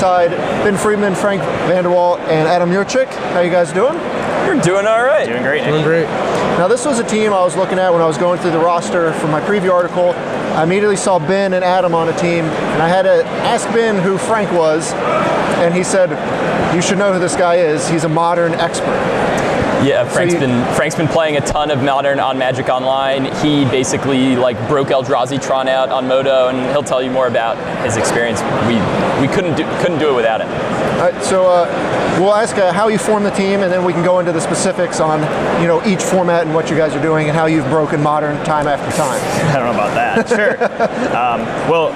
alongside Ben Friedman, Frank Vanderwall, and Adam Yurchick. How you guys doing? We're doing all right. Doing great. Doing great. Now this was a team I was looking at when I was going through the roster for my preview article. I immediately saw Ben and Adam on a team, and I had to ask Ben who Frank was, and he said, "You should know who this guy is. He's a Modern expert." Yeah, Frank's been playing a ton of Modern on Magic Online. He basically broke Eldrazi Tron out on Moto, and he'll tell you more about his experience. We couldn't do it without him. All right, so we'll ask how you formed the team, and then we can go into the specifics on each format and what you guys are doing and how you've broken Modern time after time. I don't know about that. Sure. Well,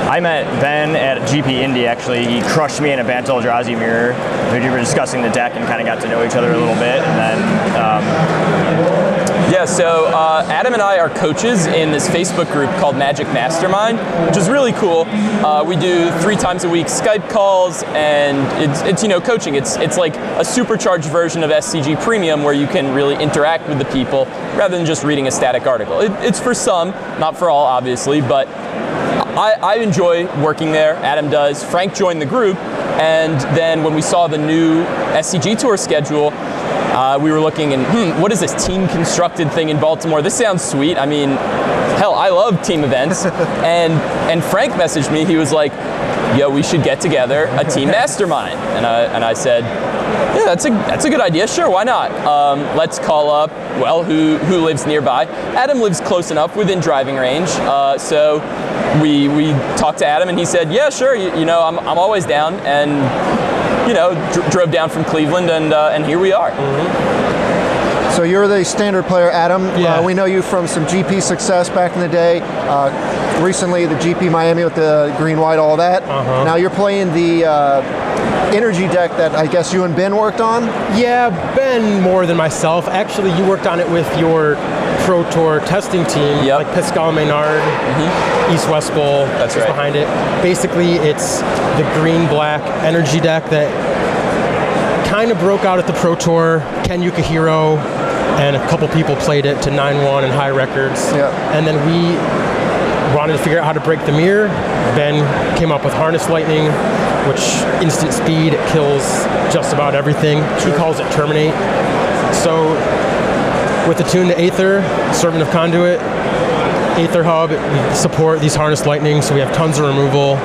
I met Ben at GP Indy, actually. He crushed me in a Bant Eldrazi mirror. We were discussing the deck and kind of got to know each other a little bit. And then, so Adam and I are coaches in this Facebook group called Magic Mastermind, which is really cool. We do 3 times a week Skype calls, and it's coaching. It's like a supercharged version of SCG Premium where you can really interact with the people rather than just reading a static article. It's for some, not for all, obviously, but I enjoy working there. Adam does. Frank joined the group, and then when we saw the new SCG Tour schedule, we were looking and, what is this team constructed thing in Baltimore? This sounds sweet. I mean, hell, I love team events. and Frank messaged me. He was like, "Yo, we should get together a team mastermind." And I said, "Yeah, that's a good idea. Sure, why not? Let's call up, well, who lives nearby." Adam lives close enough within driving range, so we talked to Adam, and he said, "Yeah, sure. I'm always down." And drove down from Cleveland, and here we are. Mm-hmm. So you're the standard player, Adam. Yeah. We know you from some GP success back in the day. Recently, the GP Miami with the green, white, all that. Uh-huh. Now you're playing the energy deck that I guess you and Ben worked on? Yeah, Ben more than myself. Actually, you worked on it with your Pro Tour testing team, Yep. like Pascal Maynard, East West Bowl. That's is right. Behind it. Basically, it's the green-black energy deck that kind of broke out at the Pro Tour. Ken Yukihiro and a couple people played it to 9-1 and high records. Yeah. And then we wanted to figure out how to break the mirror. Ben came up with Harness Lightning, which instant speed, it kills just about everything. He calls it Terminate. So with the tune to Aether, Servant of Conduit, Aether Hub, we support these Harness Lightning, so we have tons of removal,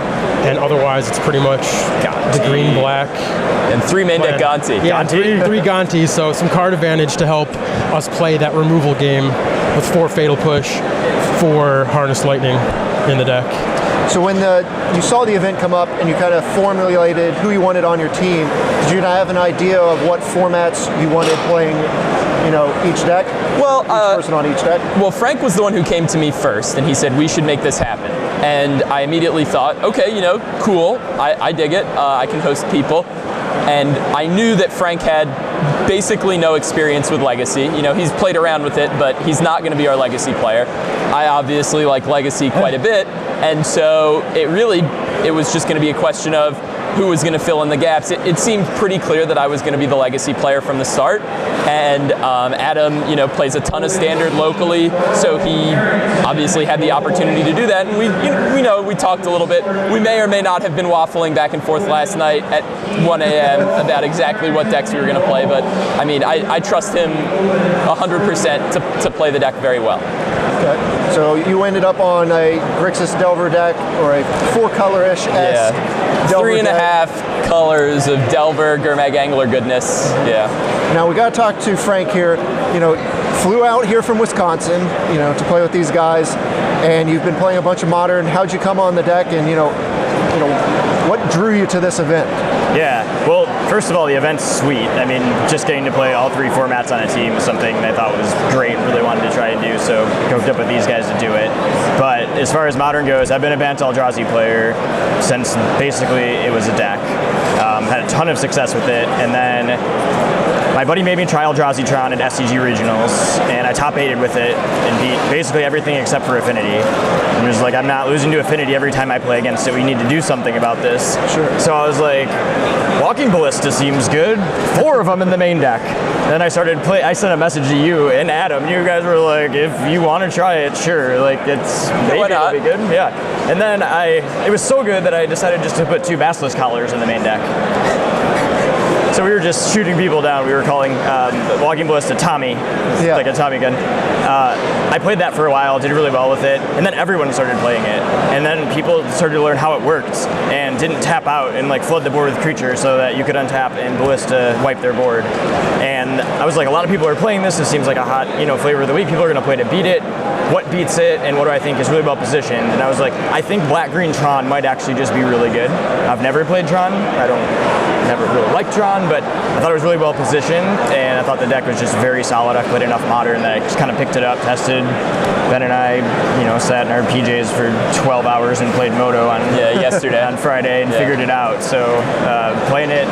and otherwise it's pretty much the green-black. And 3 main deck Gonti. Yeah, three Gontis, so some card advantage to help us play that removal game with 4 Fatal Push, 4 Harness Lightning in the deck. So when you saw the event come up and you kind of formulated who you wanted on your team, did you have an idea of what formats you wanted playing, each deck? Well, each person on each deck? Well, Frank was the one who came to me first, and he said, "We should make this happen." And I immediately thought, okay, cool, I dig it, I can host people. And I knew that Frank had basically no experience with Legacy. He's played around with it, but he's not going to be our Legacy player. I obviously like Legacy quite a bit, and so it was just going to be a question of who was going to fill in the gaps. It seemed pretty clear that I was going to be the Legacy player from the start, and Adam, plays a ton of Standard locally, so he obviously had the opportunity to do that. And we talked a little bit. We may or may not have been waffling back and forth last night at 1 a.m. about exactly what decks we were going to play, but I mean, I trust him 100% to play the deck very well. Okay. So you ended up on a Grixis Delver deck, or a 4-color-ish Delver 3.5 colors of Delver, Gurmag Angler goodness. Yeah. Now we got to talk to Frank here. Flew out here from Wisconsin, to play with these guys, and you've been playing a bunch of Modern. How'd you come on the deck, and what drew you to this event? Yeah, well, first of all, the event's sweet. I mean, just getting to play all 3 formats on a team was something I thought was great, really wanted to try and do, so hooked up with these guys to do it. But as far as Modern goes, I've been a Bant Eldrazi player since basically it was a deck. Had a ton of success with it, and then my buddy made me try Eldrazi Tron at SCG Regionals, and I top 8'd with it and beat basically everything except for Affinity. And it was like, I'm not losing to Affinity every time I play against it. We need to do something about this. Sure. So I was like, Walking Ballista seems good. 4 of them in the main deck. then I started play. I sent a message to you and Adam. You guys were like, if you want to try it, sure. Like it's maybe it'll be good. Yeah. And then it was so good that I decided just to put 2 Basilisk Collars in the main deck. So we were just shooting people down. We were calling Walking Ballista Tommy, like a Tommy gun. I played that for a while, did really well with it, and then everyone started playing it. And then people started to learn how it worked and didn't tap out and like flood the board with creatures so that you could untap and Ballista wipe their board. And I was like, a lot of people are playing this. It seems like a hot, flavor of the week. People are going to play to beat it. What beats it, and what do I think is really well positioned? And I was like, I think Black-Green Tron might actually just be really good. I've never played Tron. Never really liked Tron, but I thought it was really well positioned, and I thought the deck was just very solid. I played enough Modern that I just kind of picked it up, tested. Ben and I, sat in our PJs for 12 hours and played Moto on yesterday on Friday and figured it out. So playing it,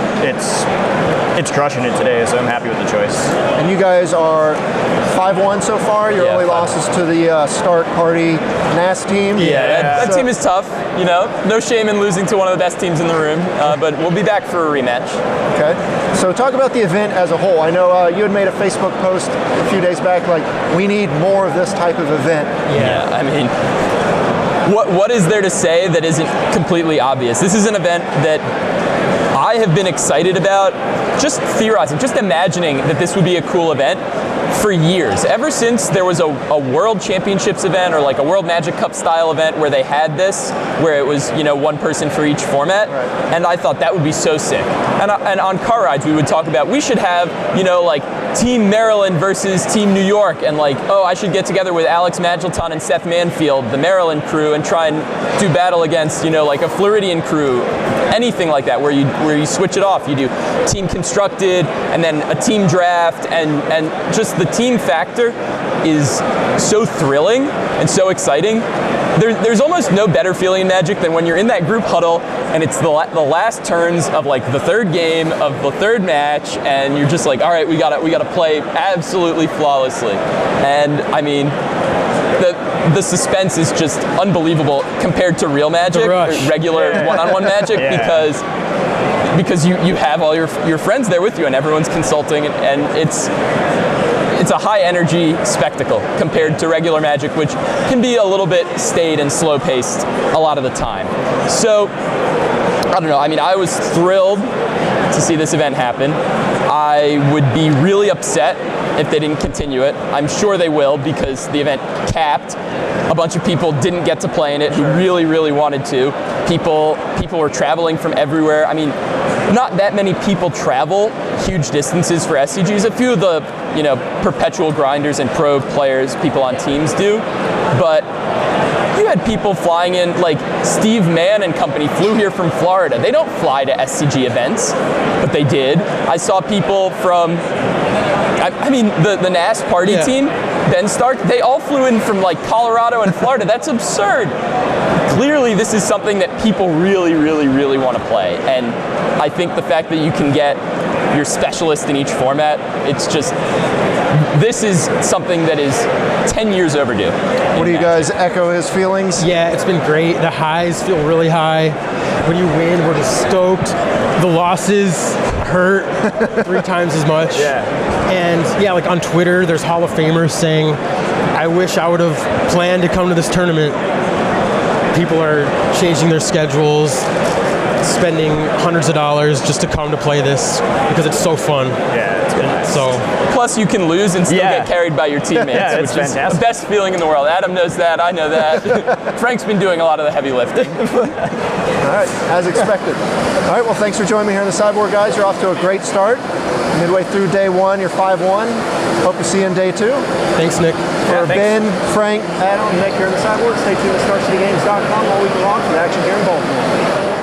it's crushing it today. So I'm happy with the choice. And you guys are 5-1 so far. Your only losses to the Start Party NAS team. That team is tough. No shame in losing to one of the best teams in the room, but we'll be back for a rematch. Okay. So talk about the event as a whole. I know you had made a Facebook post a few days back, like, we need more of this type of event. Yeah, I mean, what is there to say that isn't completely obvious? This is an event that I have been excited about, just theorizing, just imagining that this would be a cool event for years. Ever since there was a World Championships event or like a World Magic Cup style event where they had this, where it was, one person for each format, and I thought that would be so sick. And on car rides, we would talk about, we should have, like Team Maryland versus Team New York, and like, oh, I should get together with Alex Magilton and Seth Manfield, the Maryland crew, and try and do battle against, like a Floridian crew, anything like that, where you switch it off. You do team constructed, and then a team draft, and just the team factor is so thrilling and so exciting. There's almost no better feeling in Magic than when you're in that group huddle and it's the last turns of like the third game of the third match, and you're just like, all right, we gotta play absolutely flawlessly. And I mean, the suspense is just unbelievable compared to real Magic, or regular one-on-one Magic, because you have all your friends there with you and everyone's consulting, and it's a high energy spectacle compared to regular Magic, which can be a little bit staid and slow paced a lot of the time. So I don't know, I mean, I was thrilled to see this event happen. I would be really upset if they didn't continue it. I'm sure they will, because the event capped. A bunch of people didn't get to play in it who really, really wanted to. People were traveling from everywhere. I mean, not that many people travel huge distances for SCGs. A few of the, perpetual grinders and pro players, people on teams do. But you had people flying in, like Steve Mann and company flew here from Florida. They don't fly to SCG events, but they did. I saw people from, I mean, the NAS party team, Ben Stark, they all flew in from like Colorado and Florida. That's absurd. Clearly, this is something that people really, really, really want to play. And I think the fact that you can get your specialist in each format, it's just, this is something that is 10 years overdue. What do you guys echo his feelings? Yeah, it's been great. The highs feel really high. When you win, we're just stoked. The losses hurt 3 times as much. And like on Twitter, there's Hall of Famers saying, I wish I would have planned to come to this tournament. People are changing their schedules, spending hundreds of dollars just to come to play this because it's so fun. Yeah, it's been nice. So plus you can lose and still get carried by your teammates, which is the best feeling in the world. Adam knows that, I know that. Frank's been doing a lot of the heavy lifting. All right, as expected. All right, well, thanks for joining me here on the Sideboard, guys. You're off to a great start. Midway through day 1, you're 5-1. Hope to see you in day 2. Thanks, Nick. For Ben, Frank, Adam, and Nick here on the Sideboard, stay tuned to StarCityGames.com all week long for the action here in Baltimore.